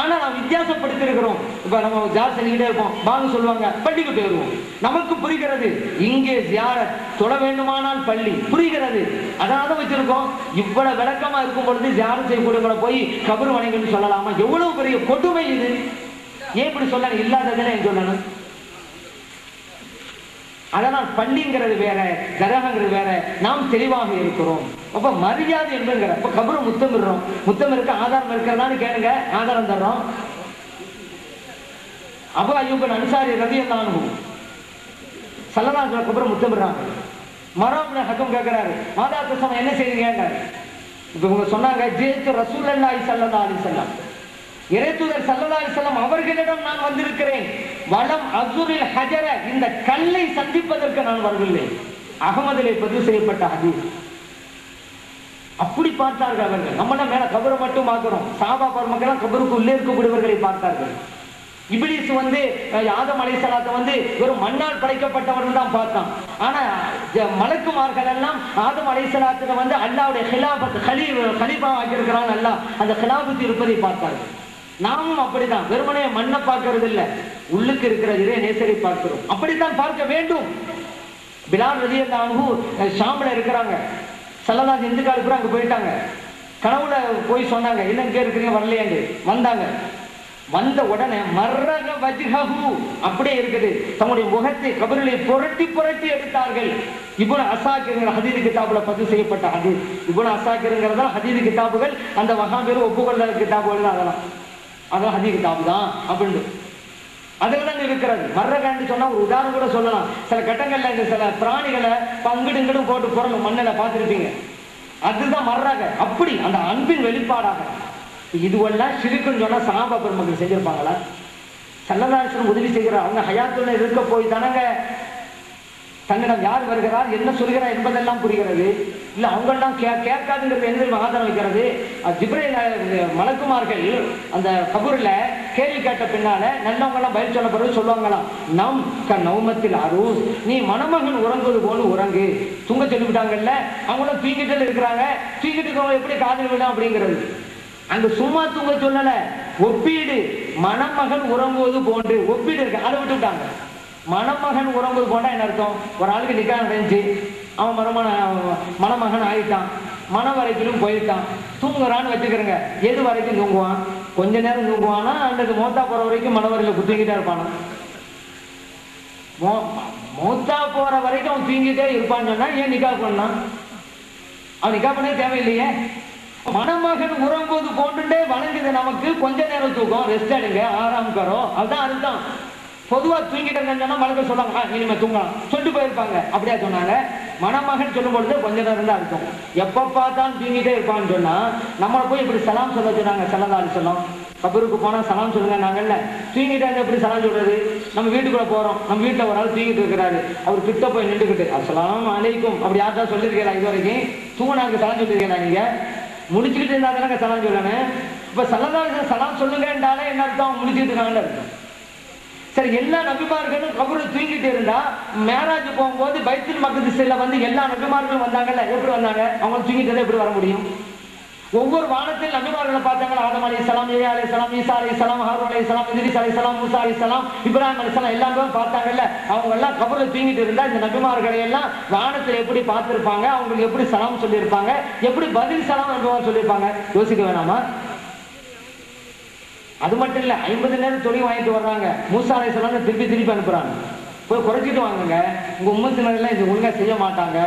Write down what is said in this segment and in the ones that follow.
ஆனா நாம் வித்தியாசப்படுத்திருக்கிறோம். இப்ப நம்ம ஜார் செஞ்சுக்கிட்டே இருப்போம், வாங்க சொல்லுவாங்க, பள்ளிக்கு போயிருவோம். நமக்கு புரிகிறது இங்கே ஜியாரத் தொழ வேண்டுமானால் பள்ளி புரிகிறது, அதனால வச்சிருக்கோம். இவ்வளவு விளக்கமா இருக்கும் பொழுது ஜியாரத் செய்யக்கூடியவங்களை போய் கபர் வணங்கன்னு சொல்லலாமா? எவ்வளவு பெரிய கொடுமை இது! ஏன் இப்படி சொல்லணும்? இல்லாததுன்னு ஏன் சொல்லணும்? அதனால் பள்ளிங்கிறது வேற, தர்காங்கிறது வேற. நாம் தெளிவாக இருக்கிறோம். அப்ப மரியாதை என்பதுங்கிற இப்ப கபரு முத்தமிடுறோம், முத்தமிருக்கு ஆதாரம் இருக்கிறதான்னு கேளுங்க, ஆதாரம் தர்றோம். அபூ அய்யூப் அன்சாரி ரலியல்லாஹு அன்ஹு ஸல்லல்லாஹு அலைஹி கபரு முத்தமிடுறாங்க. மர்வான் ஹக்கம் கேட்கிறாரு, மாதா தசம் என்ன செய்றீங்க? இப்ப இவங்க சொன்னாங்க, ஜேத்து ரசூலுல்லாஹி ஸல்லல்லாஹு அலைஹி வஸல்லம், இறைத்தூதர் ஸல்லல்லாஹு அலைஹி வஸல்லம் அவர்களிடம் நான் வந்திருக்கிறேன். வலம் அஸ்ருல் ஹஜர, இந்த கல்லை சந்திப்பதற்கு நான் வரவில்லை. அகமதிலே பதிவு செய்யப்பட்ட ஹதீஸ். அப்படி பார்த்தார்கள் அவர்கள். நம்ம மேல கபரை மட்டும் பார்க்கிறோம். சஹாபா பெருமக்கள் கபருக்கு உள்ளே இருக்கக்கூடியவர்களை பார்த்தார்கள். இப்லீஸ் வந்து ஆதம் அலைஹிஸ்ஸலாத்தை வெறும் மண்ணால் படைக்கப்பட்டவர்கள் தான் பார்த்தான். ஆனா மலக்குமார்கள் எல்லாம் ஆதம் அலைஹிஸ்ஸலாத்துக்கு அல்லாஹ்வுடைய ஹிலாபத் கலீஃபா ஆக்கியிருக்கிறான் அல்லாஹ், அந்த ஹிலாபத் இருப்பதை பார்த்தார்கள். நாமும் அப்படித்தான், வெறுமனே மண்ணை பார்க்கறது இல்லை, உள்ளுக்கு இருக்கிற இறை நேசரை பார்க்கிறோம். அப்படித்தான் பார்க்க வேண்டும். பிலால் ரலியல்லாஹு அன்ஹு ஷாம்ல இருக்கிறாங்க. ஸல்லல்லாஹு இந்து காலுக்கு அங்க போயிட்டாங்க. கனவுல போய் சொன்னாங்க, என்ன இங்க இருக்கிறீங்க, வரலையாண்டு. வந்தாங்க. வந்த உடனே மர்ரக வஜ்ஹஹு, அப்படியே இருக்குது, தம்முடைய முகத்தை கபரிலே புரட்டி புரட்டி எடுத்தார்கள். இப்னு அஸாக்கிர்ங்கிற ஹதீஸ் கிதாபுல பதிவு செய்யப்பட்ட ஹதீஸ். இப்னு அஸாக்கிர்ங்கிறதா ஹதீஸ் கிதாபுகள், அந்த வஹாபியர் ஒப்புக்கொள்ள கிதாபுகள் அதெல்லாம் ஹதீஸ் கிதாபு தான் அப்படின்னு அதுலதான் இருக்கிறது. மர்ரகான்னு சொன்னா ஒரு உதாரணம் கூட சொல்லலாம். சில கட்டங்கள்ல இந்த சில பிராணிகளை பங்குடு இங்கடும் போட்டு புறணும், மண்ணில் பார்த்துருப்பீங்க. அதுதான் மர்ரக. அப்படி அந்த அன்பின் வெளிப்பாடாக. இதுவெல்லாம் ஷிர்க்குன்னு சொன்னா சஹாபா பெருமக்கள் செஞ்சிருப்பாங்களா? ஸல்லல்லாஹு அலைஹி வஸல்லம் உதவி செய்கிறார். அவங்க ஹயாத்துல இருக்க போய் தானங்க தன்னிடம் யார் வருகிறார், என்ன சொல்கிறார் என்பதெல்லாம் புரிகிறது. இல்ல அவங்கெல்லாம் கேட்காதுங்கிறது என்ன ஆதாரம் வைக்கிறது? ஜிப்ரீல் மலக்குமார்கள் அந்த கபூர்ல கேள்வி கேட்ட பின்னால நல்லவங்க எல்லாம் பதில் சொல்ல பிறகு சொல்லுவாங்களாம், நம் நௌமத்தில் அரூஸ், நீ மணமகன் உறங்குவது போல உறங்கு. தூங்க சொல்லிவிட்டாங்கல்ல, அவங்களும் தூங்கிட்டு இருக்கிறாங்க. தூங்கிட்டு எப்படி காதல் விடும் அப்படிங்கிறது. அங்க சும்மா தூங்க சொல்லல, ஒப்பீடு. மணமகன் உறங்குவது போன்று ஒப்பீடு இருக்கு, அதை விட்டுவிட்டாங்க. மணமகன் உறங்குவது போன்றா என்ன அர்த்தம்? ஒரு ஆளுக்கு நிக்காஹ் நடந்துச்சு, அவன் மணமகன் ஆயிட்டான், மன வரைக்கும் போயிட்டான், தூங்குறான்னு வச்சுக்கிறேங்க. எது வரைக்கும் தூங்குவான்? கொஞ்ச நேரம் தூங்குவானா, அல்லது மௌத்தா போற வரைக்கும் மனவரையில தூங்கிட்டே இருப்பானா? மௌத்தா போற வரைக்கும் அவன் தூங்கிட்டே இருப்பான்னு சொன்னா ஏன் நிக்காஹ் பண்ணான்? அவன் நிக்காஹ் பண்ண தேவையில்லையே. மணமகன் உறங்குவது போன்றுட்டே வணங்குது நமக்கு. கொஞ்ச நேரம் தூக்கம், ரெஸ்ட் எடுங்க, ஆறாம் கரோம், அதுதான் அதுதான். பொதுவா தூங்கிட்டு இருந்தாங்கன்னா மலக்க சொல்லுவாங்க, இனிமே தூங்கலாம் சொல்லிட்டு போயிருப்பாங்க. அப்படியா சொன்னாங்க? மணமகன் சொல்லும் பொழுது கொஞ்ச நேரம் தான் இருக்கும். எப்ப பார்த்தாலும் தூங்கிட்டே இருப்பான்னு சொன்னா நம்மளை போய் இப்படி சலாம் சொல்ல சொன்னாங்க ஸல்லல்லாஹு அலைஹி வஸல்லம். கபருக்கு போனா சலாம் சொல்லுங்க நாங்கல்ல, தூங்கிட்டே எப்படி சலாம் சொல்றது? நம்ம வீட்டுக்குள்ள போறோம், நம்ம வீட்டுல ஒரு ஆள் தூங்கிட்டு இருக்கிறாரு, அவர் கிட்ட போய் நின்றுக்கிட்டு அஸ்ஸலாமு அலைக்கும் அப்படி யார்தான் சொல்லிருக்கீங்களா? இது வரைக்கும் தூங்கினாருக்கு சலாம் சொல்லிருக்கீங்களா? நீங்க முடிச்சுக்கிட்டு இருந்தா தானே சலாம் சொல்லணும். இப்ப ஸல்லல்லாஹு அலைஹி வஸல்லம் சலாம் சொல்லுங்கன்றாலே என்ன அர்த்தம்? முடிச்சுட்டு இருக்காங்கன்னு அர்த்தம். சரி, எல்லா நபிமார்களும் கபூர்ல தூங்கிட்டு இருந்தா மேராஜ் போகும்போது பைத்துல் மக்திஸ்ல எல்லா நபிமார்களும் வந்தாங்கல்ல, எப்படி வந்தாங்க? அவங்க தூங்கிட்டு எப்படி வர முடியும்? ஒவ்வொரு வானத்தில் நபிமார்களை பார்த்தாங்க. ஆதம் அலைஹிஸ்ஸலாம், ஈசா அலைஹிஸ்ஸலாம், ஈசா அலைஹிஸ்ஸலாம், ஹாரூன் அலைஹிஸ்ஸலாம், இத்ரீஸ் அலைஹிஸ்ஸலாம், மூசா அலைஹிஸ்ஸலாம், இப்ராஹிம் அலைஹிஸ்ஸலாம் எல்லாமே பார்த்தாங்கல்ல. அவங்க எல்லாம் கபூர்ல தூங்கிட்டு இருந்தா இந்த நபிமார்களை எல்லாம் வானத்தில் எப்படி பார்த்திருப்பாங்க? அவங்களுக்கு எப்படி சலாம் சொல்லியிருப்பாங்க? எப்படி பதில் சலாம் சொல்லியிருப்பாங்க? யோசிக்க வேணாமா? அது மட்டும் இல்ல, 50 நேரம் தொழில் வாங்கிட்டு வர்றாங்க. மூசா அலைஹிஸ்ஸலாம் திருப்பி அனுப்புறாங்க, போய் குறைச்சிட்டு வாங்குங்க. உங்க உம்மத்தினர் எல்லாம் இது ஒழுங்கா செய்ய மாட்டாங்க.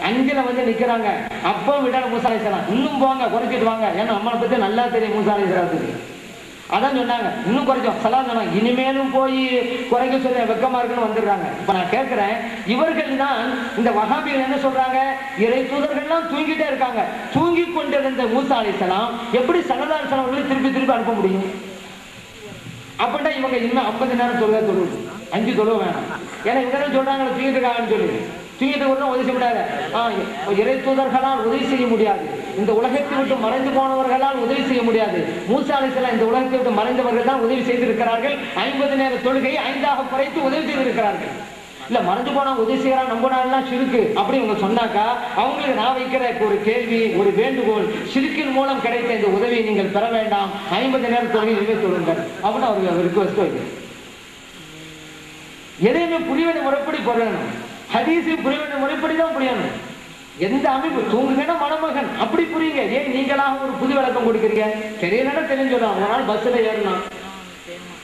5ல நிக்கிறாங்க. அப்போ விட்டால மூசா அலைஹிஸ்ஸலாம் இன்னும் போங்க, குறைச்சிட்டு வாங்க. ஏன்னா நம்மளை பத்தி நல்லா தெரியும் மூசா அலைஹிஸ்ஸலாத்துக்கு. அதான் சொன்னாங்க, இன்னும் குறைச்சோம். சலாம் சொன்னாங்க, இனிமேலும் போய் குறைக்க சொல்லி வெக்கமா இருக்குன்னு வந்துடுறாங்க. இப்ப நான் கேட்கிறேன், இவர்கள் தான் இந்த வஹாபிகள் என்ன சொல்றாங்க? இறை தூதர்கள்லாம் தூங்கிட்டே இருக்காங்க. தூங்கி கொண்டிருந்த மூசா அலைஹிஸ்ஸலாம் எப்படி ஸல்லல்லாஹு அலைஹி வஸல்லம் திருப்பி அனுப்ப முடியும்? அப்படின்னா இவங்க இன்னும் 50 நேரம் தொழுவது 5 தொழுவ வேணாம். ஏன்னா இவங்க சொல்றாங்க தூங்கிட்டு இருக்காங்கன்னு சொல்லி. தூங்கிட்டு ஒன்றும் உதவி செய்ய முடியாது. இறை தூதர்களால் உதவி செய்ய முடியாது. இந்த உலகத்தை விட்டு மறைந்து போனவர்களால் உதவி செய்ய முடியாது. மூசா அலைஹிஸ்ஸலாம் இந்த உலகத்தை விட்டு மறைந்தவர்கள் தான் உதவி செய்திருக்கிறார்கள். 50 நேர தொழுகையை 5ஆக குறைத்து உதவி செய்திருக்கிறார்கள். இல்ல மறைஞ்சு போனா உதவி செய்யறான் நம்பினாலாம் சிறுக்கு அப்படி இவங்க சொன்னாக்கா அவங்களுக்கு நான் வைக்கிற ஒரு கேள்வி, ஒரு வேண்டுகோள், சிறுக்கின் மூலம் கிடைத்த இந்த உதவியை நீங்கள் பெற வேண்டாம், 50 நேரம் தொழுகை நிறைவேற்றுங்கள் அப்படின்னு அவருக்கு ரிக்வெஸ்ட் வைக்கிறேன். எதையுமே புரிய வேண்டிய முறைப்படி புரியணும். ஹதீஸை புரிய வேண்டிய முறைப்படி தான் புரியணும். எந்த அமைப்பு தூங்குங்கன்னா மணமகன் அப்படி புரியுங்க. ஏன் நீங்களாக ஒரு புது விளக்கம் கொடுக்குறீங்க? தெரியலன்னா தெரிஞ்சுடலாம். ஒரு நாள் பஸ்ல ஏறலாம்,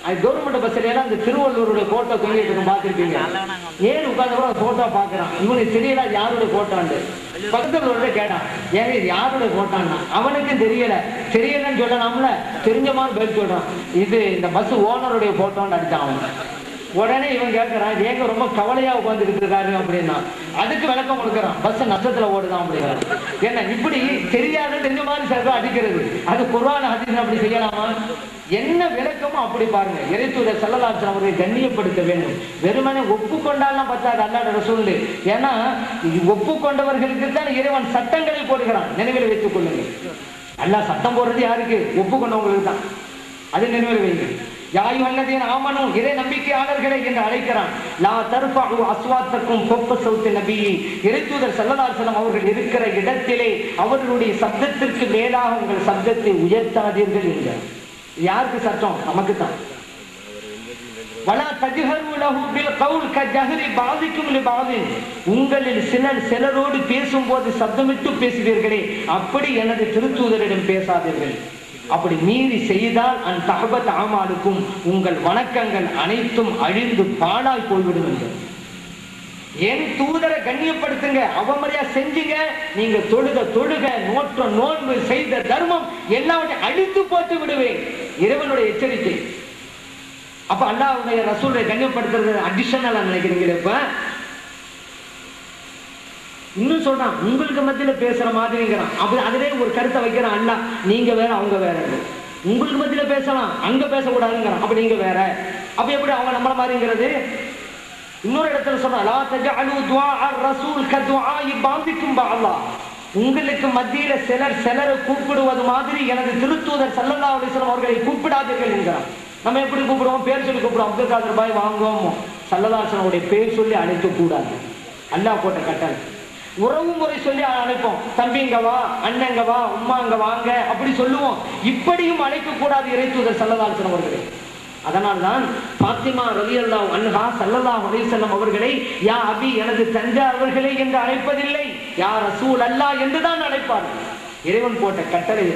அது கவர்மெண்ட் பஸ்ல ஏறா அந்த திருவள்ளூருடைய போட்டோ தொங்கிட்டு பார்த்துருப்பீங்க. ஏன் உட்கார்ந்து கூட போட்டோ பாக்குறான், இவனுக்கு தெரியல யாருடைய போட்டோன்னு. பக்கத்துல கேட்டான், ஏங்க யாருடைய போட்டான்னா அவனுக்கும் தெரியலன்னு சொல்லலாம்ல, தெரிஞ்ச மாதிரி பதில் சொல்றான், இது இந்த பஸ் ஓனருடைய போட்டோன்னு அடிச்சான் அவன். உடனே இவன் கேட்கிறான், ஏங்க ரொம்ப கவலையா உட்காந்துக்கிட்டு இருக்காரு அப்படின்னா, அதுக்கு விளக்கம் கொடுக்குறான், பஸ் நஷ்டத்துல ஓடுதான் அப்படிங்கிறான். என்ன இப்படி தெரிஞ்ச மாதிரி சில அடிக்கிறது, அது குர்ஆன் ஹதீஸ் அப்படி செய்யலாமா? என்ன விளக்கமோ அப்படி பாருங்க. இறைத்தூதர் ஸல்லல்லாஹு அலைஹி வஸல்லம் அவரை கண்ணியப்படுத்த வேண்டும். வெறுமனே ஒப்புக்கொண்டாலாம் பத்தாது அல்லாஹ்வுடைய ரசூல். ஏன்னா ஒப்புக்கொண்டவர்களுக்கு தான் இறைவன் சட்டங்களை போடுகிறான். நினைவில் வைத்துக் கொள்ளுங்கள். அல்லாஹ் சட்டம் போடுறது யாருக்கு? ஒப்புக்கொண்டவங்களுக்கு தான். அது நினைவில் வைங்க. யா அய்யுஹல்லதீன ஆமனூ, இறை நம்பிக்கையாளர்களே என்று அழைக்கிறான். லா தர்ஃபஉ அஸ்வாத்தக்கும் ஃபௌக ஸௌத்தி நபி, இறைத்தூதர் ஸல்லல்லாஹு அலைஹி வஸல்லம் அவர்கள் இருக்கிற இடத்திலே அவர்களுடைய சப்தத்திற்கு மேலாக உங்கள் சப்தத்தை உயர்த்தாதீர்கள் என்கிறார். யாருக்கு சட்டம்? நமக்கு தான். வலா தஜ்ஹரு லஹு பில் கவுல் கஜஹரி பாதிக்கும் லிபாதின், உங்களில் சிலரோடு பேசும்போது சப்தமிட்டு பேசுவீர்களே, அப்படி எனது திருத்தூதரிடம் பேசாதீர்கள். அப்படி மீறி செய்தால் அந்த தஹபத் ஆமாலுக்கும், உங்கள் வணக்கங்கள் அனைத்தும் அழிந்து பாழாய் போய்விடும் என்று. என் தூதரை கண்ணியப்படுத்துங்க, அவமரியா செஞ்சுங்க, நீங்க தொழுக நோன்பு செய்த தர்மம் எல்லாவற்றையும் அழித்து போட்டு விடுவேன். இறைவனுடைய எச்சரிக்கை. அப்ப அல்லாஹ்வுடைய ரசூலை கண்ணியப்படுத்துறது அடிஷனலா நினைக்கிறீங்க. இப்ப இன்னும் சொல்றான், உங்களுக்கு மத்தியில பேசுற மாதிரிங்கிறான். அப்படி அதிலே ஒரு கருத்தை வைக்கிறான் அல்லாஹ், நீங்க வேற அவங்க வேற. உங்களுக்கு மத்தியில பேசலாம், அங்க பேசக்கூடாதுங்கிறான். அப்ப நீங்க வேற, அப்ப எப்படி அவங்க நம்மள மாதிரிங்கிறது? இன்னொரு இடத்துல சொல்றான், லா தஜஅலு துஆ ar-ரசூல் கதுஆஇ பாதிக்கும் பஅல்லா, உங்களுக்கு மத்தியில சிலரை கூப்பிடுவது மாதிரி எனது திருத்தூதர் ஸல்லல்லாஹு அலைஹி வஸல்லம் அவர்களை கூப்பிடாதீர்கள் என்கிறான். நம்ம எப்படி கூப்பிடுவோம்? பேர் சொல்லி கூப்பிடுவோம். அப்துல் காதர் பாய் வாங்குவோம். ஸல்லல்லாஹு அலைஹி வஸல்லம் பேர் சொல்லி அழைக்க கூடாது. அல்லாஹ் போட்ட கட்டளை. உறவு முறை சொல்லி அழைப்போம். தம்பிங்க வா, அண்ணங்க வா, உம்மாங்க வாங்க அப்படி சொல்லுவோம். இப்படியும் அழைக்க கூடாது இறைத்தூதர் ஸல்லல்லாஹு அலைஹி வஸல்லம் அவர்களை. அதனால்தான் பாத்திமா ரலியல்லாஹு அன்ஹா ஸல்லல்லாஹு அலைஹி வஸல்லம் அவர்களை யா அபி, எனது தஞ்சா அவர்களே என்று அழைப்பதில்லை, யா ரசூல் அல்லாஹ் என்றுதான் அழைப்பார்கள். இறைவன் போட்ட கட்டளை.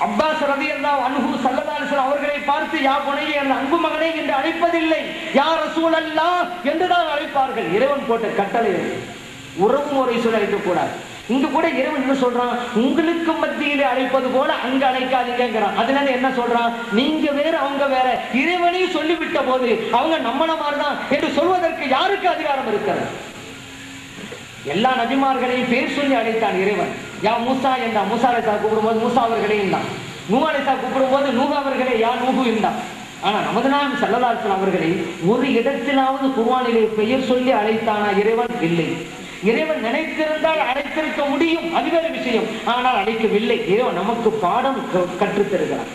அப்பாஸ் ரலியல்லாஹு அன்ஹு ஸல்லல்லாஹு அலைஹி வஸல்லம் அவர்களை பார்த்து யா புனைய, என் அன்பு மகனே என்று அழைப்பதில்லை, யா ரசூல் அல்லாஹ் என்றுதான் அழைப்பார்கள். இறைவன் போட்ட கட்டளை. உறவு முறை சொல்லி அழைக்கக்கூடாது. இங்க கூட இறைவன் என்ன சொல்றான்? உங்களுக்கு மத்தியிலே அழைப்பது போல அங்க அழைக்காதீங்கிறான். அதனால என்ன சொல்றான்? நீங்க வேற அவங்க வேற. இறைவனையும் சொல்லிவிட்ட போது அவங்க நம்மள மாதிரிதான் என்று சொல்வதற்கு யாருக்கு அதிகாரம் இருக்கிறது? எல்லா நபிமார்களையும் பேர் சொல்லி அழைத்தான் இறைவன். யா மூசா என்றான். மூசா அலைஹிஸ்ஸலாம் கூப்பிடும்போது மூசா அவர்களே என்றான். நூஹ் அலைஹிஸ்ஸலாம் கூப்பிடும்போது நூஹ் அவர்களே யா நூஹு என்றான். ஆனா நமது நாயகம் ஸல்லல்லாஹு அலைஹி வஸல்லம் அவர்களை ஒரு இடத்திலாவது குர்ஆனிலே பெயர் சொல்லி அழைத்தானா இறைவன்? இல்லை. இறைவன் நினைத்திருந்தால் அழைத்திருக்க முடியும், அது வேறு விஷயம். ஆனால் அழைக்கவில்லை. இறைவன் நமக்கு பாடம் கற்றுத் தருகிறார்.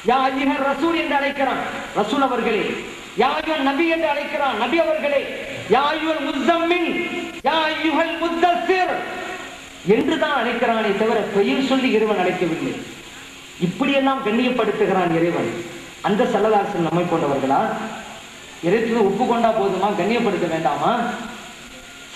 யா அய்யுஹர் ரசூல் என்று அழைக்கிறான், ரசூல் அவர்களே. யா அய்யுஹன் நபி என்று அழைக்கிறான், நபி அவர்களே. யா அய்யுஹல் முஸம்மில், யா அய்யுஹல் முத்தஸ்ஸிர் என்றுதான் அழைக்கிறானே தவிர பெயர் சொல்லி இறைவன் அழைக்கவில்லை. இப்படியெல்லாம் கண்ணியப்படுத்துகிறான் இறைவன். அந்த ஸல்லல்லாஹு அலைஹி வஸல்லம் நம்மை போன்றவர்களா? இறைவனை ஒப்புக்கொண்டா போதுமா? கண்ணியப்படுத்த வேண்டாமா?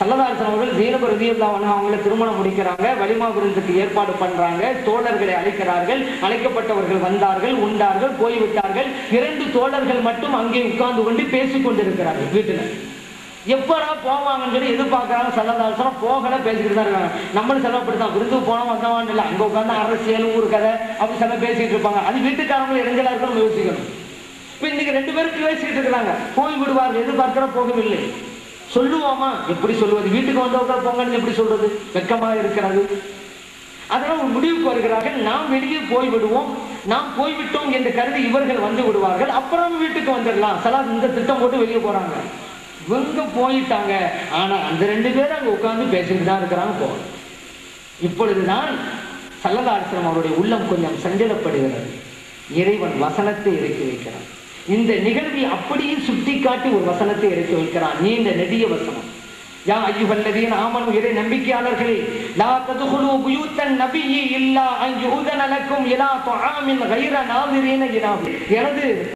ஸல்லல்லாஹு அலைஹி வஸல்லம் அவர்கள் ஜீனப் ரலியல்லாஹு அன்ஹா அவங்களை திருமணம் முடிக்கிறாங்க. வலிமா விருந்துக்கு ஏற்பாடு பண்றாங்க. தோழர்களை அழைக்கிறார்கள். அழைக்கப்பட்டவர்கள் வந்தார்கள், உண்டார்கள், போய்விட்டார்கள். 2 தோழர்கள் மட்டும் அங்கே உட்கார்ந்து கொண்டு பேசிக் கொண்டிருக்கிறார்கள். வீட்டுல எப்படா போவாங்கன்னு சொல்லி எதிர்பார்க்கறாங்க. ஸல்லல்லாஹு அலைஹி வஸல்லம் போகல, பேசிக்கிட்டு தான் இருக்காங்க. நம்மளும் செலவுப்படுத்தான், விருந்துக்கு போனோம் வந்தவான்னு இல்லை, அங்க உட்காந்து அரசியல் ஊர் கதை அப்படி சில பேசிட்டு இருப்பாங்க. அது வீட்டுக்காரங்களும் இறஞ்சலா இருக்கணும் யோசிக்கணும். இப்ப இன்னைக்கு 2 பேரும் பேசிக்கிட்டு இருக்கிறாங்க. போய் விடுவார்கள், எதிர்பார்க்கிற போகவில்லை. சொல்லுவோமா? எப்படி சொல்லுவது? வீட்டுக்கு வந்தவங்க போங்கன்னு எப்படி சொல்றது? வெக்கமாக இருக்கிறது. அதனால ஒரு முடிவுக்கு வருகிறார்கள். நாம் வெளியே போய் விடுவோம், நாம் போய்விட்டோம் என்று கருதி இவர்கள் வந்து விடுவார்கள். அப்புறம் வீட்டுக்கு வந்துடலாம். சலாம் இந்த திட்டம் போட்டு வெளியே போறாங்க. இவங்க போயிட்டாங்க. ஆனா அந்த 2 பேரும் அங்க உட்கார்ந்து பேசிட்டு தான் இருக்கிறாங்க. இப்பொழுதுதான் ஸல்லல்லாஹு அலைஹி வஸல்லம் அவருடைய உள்ளம் கொஞ்சம் சஞ்சலப்படுகிறது. இறைவன் வசனத்தை இறக்கி வைக்கிறான். இந்த நிகழ்வை அப்படியே சுட்டி காட்டி ஒரு வசனத்தை எடுத்து வைக்கிறான், நீண்ட நெடிய வசனம். யா அய்யுஹல்லதீன ஆமனு, இறை நம்பிக்கையாளர்களே, லா ததுகுலு புயூத்தன் நபியி இல்லா அன் யுதன லக்கும் இலா துஆமின் கைர நாதிரீன இலாஹி. எனது